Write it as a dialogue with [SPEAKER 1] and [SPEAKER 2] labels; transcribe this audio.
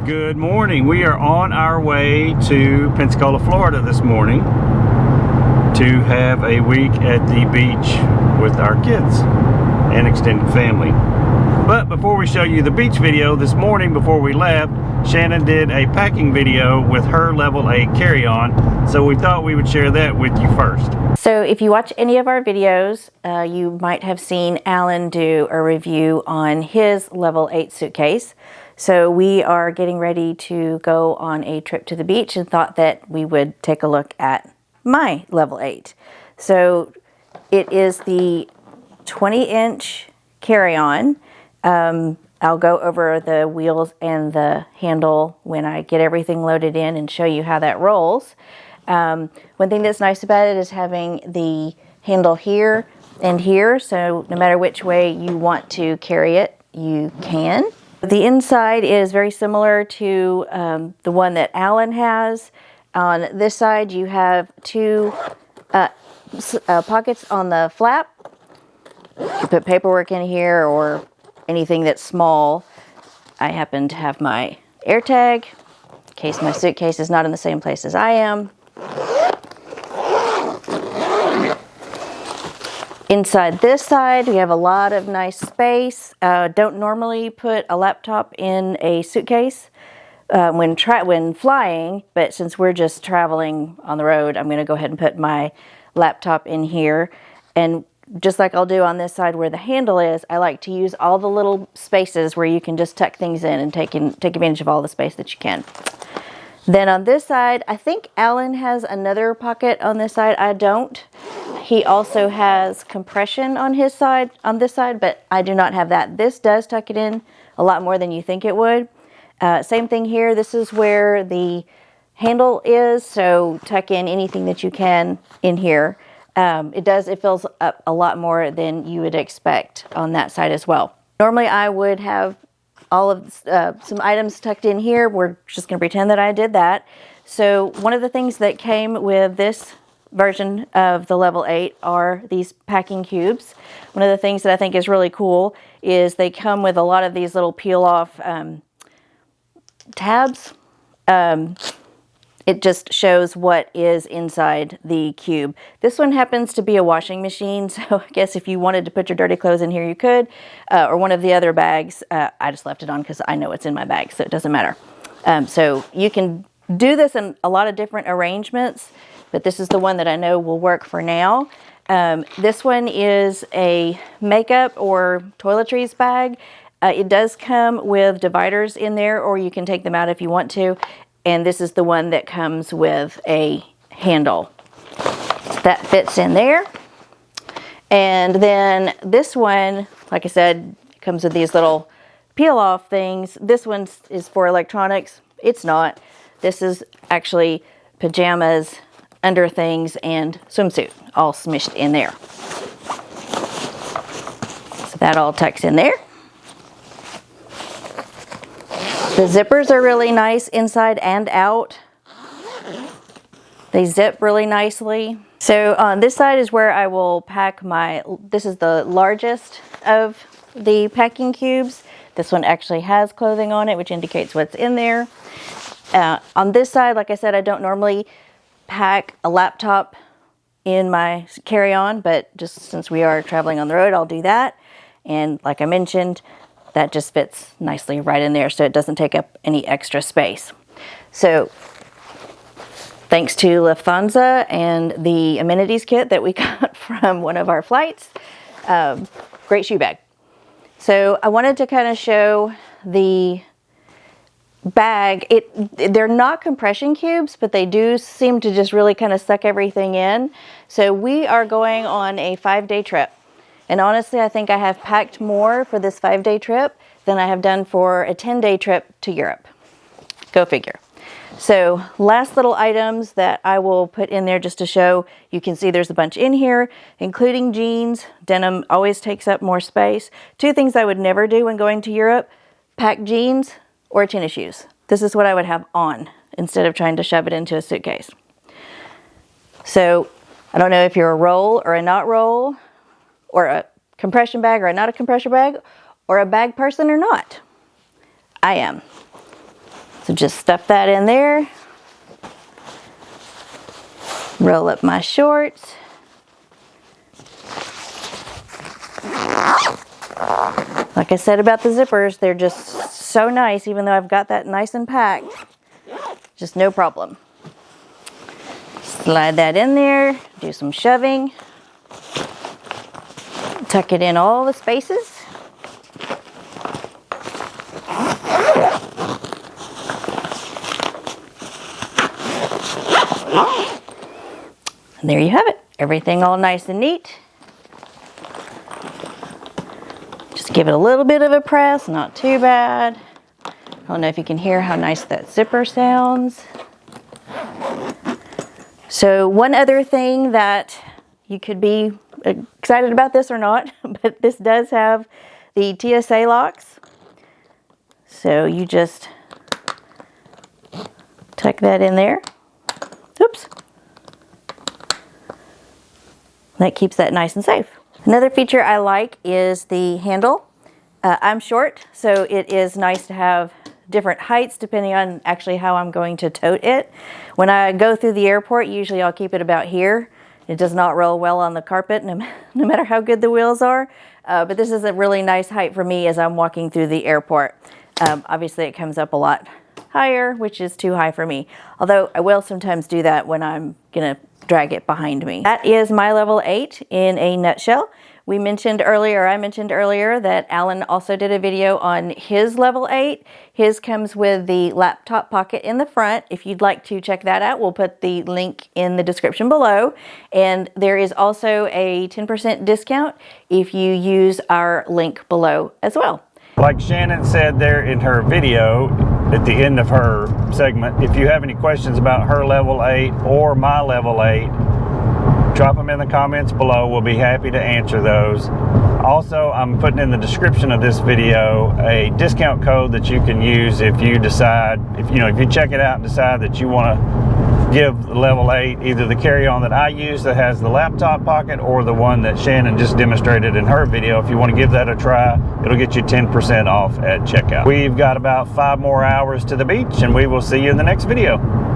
[SPEAKER 1] Good morning. We are on our way to Pensacola, Florida this morning to have a week at the beach with our kids and extended family. But before we show you the beach video, this morning before we left, Shannon did a packing video with her level 8 carry-on, so we thought we would share that with you first.
[SPEAKER 2] So if you watch any of our videos, you might have seen Alan do a review on his level 8 suitcase. So we are getting ready to go on a trip to the beach and thought that we would take a look at my level 8. So it is the 20-inch carry-on. I'll go over the wheels and the handle when I get everything loaded in and show you how that rolls. One thing that's nice about it is having the handle here and here, so no matter which way you want to carry it, you can. The inside is very similar to the one that Alan has. On this side you have two pockets on the flap. You put paperwork in here or anything that's small. I happen to have my air tag in case my suitcase is not in the same place as I am. Inside this side, we have a lot of nice space. Don't normally put a laptop in a suitcase when flying, but since we're just traveling on the road, I'm going to go ahead and put my laptop in here. And just like I'll do on this side where the handle is, I like to use all the little spaces where you can just tuck things in and take advantage of all the space that you can. Then on this side, I think Alan has another pocket on this side. I don't. He also has compression on his side, on this side, but I do not have that. This does tuck it in a lot more than you think it would. Same thing here. This is where the handle is, so tuck in anything that you can in here. It fills up a lot more than you would expect on that side as well. Normally I would have all of some items tucked in here. We're just going to pretend that I did that. So one of the things that came with this version of the level 8 are these packing cubes. One of the things that I think is really cool is they come with a lot of these little peel off tabs. It just shows what is inside the cube. This one happens to be a washing machine, so I guess if you wanted to put your dirty clothes in here, you could. Or one of the other bags. I just left it on because I know it's in my bag, so it doesn't matter. So you can do this in a lot of different arrangements, but this is the one that I know will work for now. This one is a makeup or toiletries bag. It does come with dividers in there, or you can take them out if you want to. And this is the one that comes with a handle. So that fits in there. And then this one, like I said, comes with these little peel off things. This one is for electronics. It's not. This is actually pajamas, under things, and swimsuit all smushed in there. So that all tucks in there. The zippers are really nice inside and out. They zip really nicely. So on this side is where I will pack this is the largest of the packing cubes. This one actually has clothing on it, which indicates what's in there. On this side, like I said, I don't normally pack a laptop in my carry-on, but just since we are traveling on the road, I'll do that. And like I mentioned, that just fits nicely right in there, so it doesn't take up any extra space. So thanks to Lufthansa and the amenities kit that we got from one of our flights, great shoe bag. So I wanted to kind of show the bag. They're not compression cubes, but they do seem to just really kind of suck everything in. So we are going on a 5-day trip. And honestly, I think I have packed more for this 5-day trip than I have done for a 10-day trip to Europe. Go figure. So last little items that I will put in there just to show. You can see there's a bunch in here, including jeans. Denim always takes up more space. 2 things I would never do when going to Europe: pack jeans or tennis shoes. This is what I would have on instead of trying to shove it into a suitcase. So I don't know if you're a roll or a not roll, or a compression bag or not a compression bag, or a bag person or not. I am. So just stuff that in there. Roll up my shorts. Like I said about the zippers, they're just so nice, even though I've got that nice and packed. Just no problem. Slide that in there, do some shoving. Tuck it in all the spaces. And there you have it. Everything all nice and neat. Just give it a little bit of a press, not too bad. I don't know if you can hear how nice that zipper sounds. So one other thing that you could be excited about this or not, but this does have the TSA locks. So you just tuck that in there. Oops. That keeps that nice and safe. Another feature I like is the handle. I'm short, so it is nice to have different heights depending on actually how I'm going to tote it. When I go through the airport, usually I'll keep it about here. It does not roll well on the carpet, no matter how good the wheels are. But this is a really nice height for me as I'm walking through the airport. Obviously it comes up a lot higher, which is too high for me. Although I will sometimes do that when I'm gonna drag it behind me. That is my level 8 in a nutshell. I mentioned earlier that Alan also did a video on his level 8. His comes with the laptop pocket in the front. If you'd like to check that out, we'll put the link in the description below. And there is also a 10% discount if you use our link below as well.
[SPEAKER 1] Like Shannon said there in her video, at the end of her segment, if you have any questions about her level 8 or my level 8, drop them in the comments below. We'll be happy to answer those. Also, I'm putting in the description of this video a discount code that you can use if you decide, if you check it out and decide that you want to give level 8 either the carry-on that I use that has the laptop pocket or the one that Shannon just demonstrated in her video. If you want to give that a try, it'll get you 10% off at checkout. We've got about 5 more hours to the beach, and we will see you in the next video.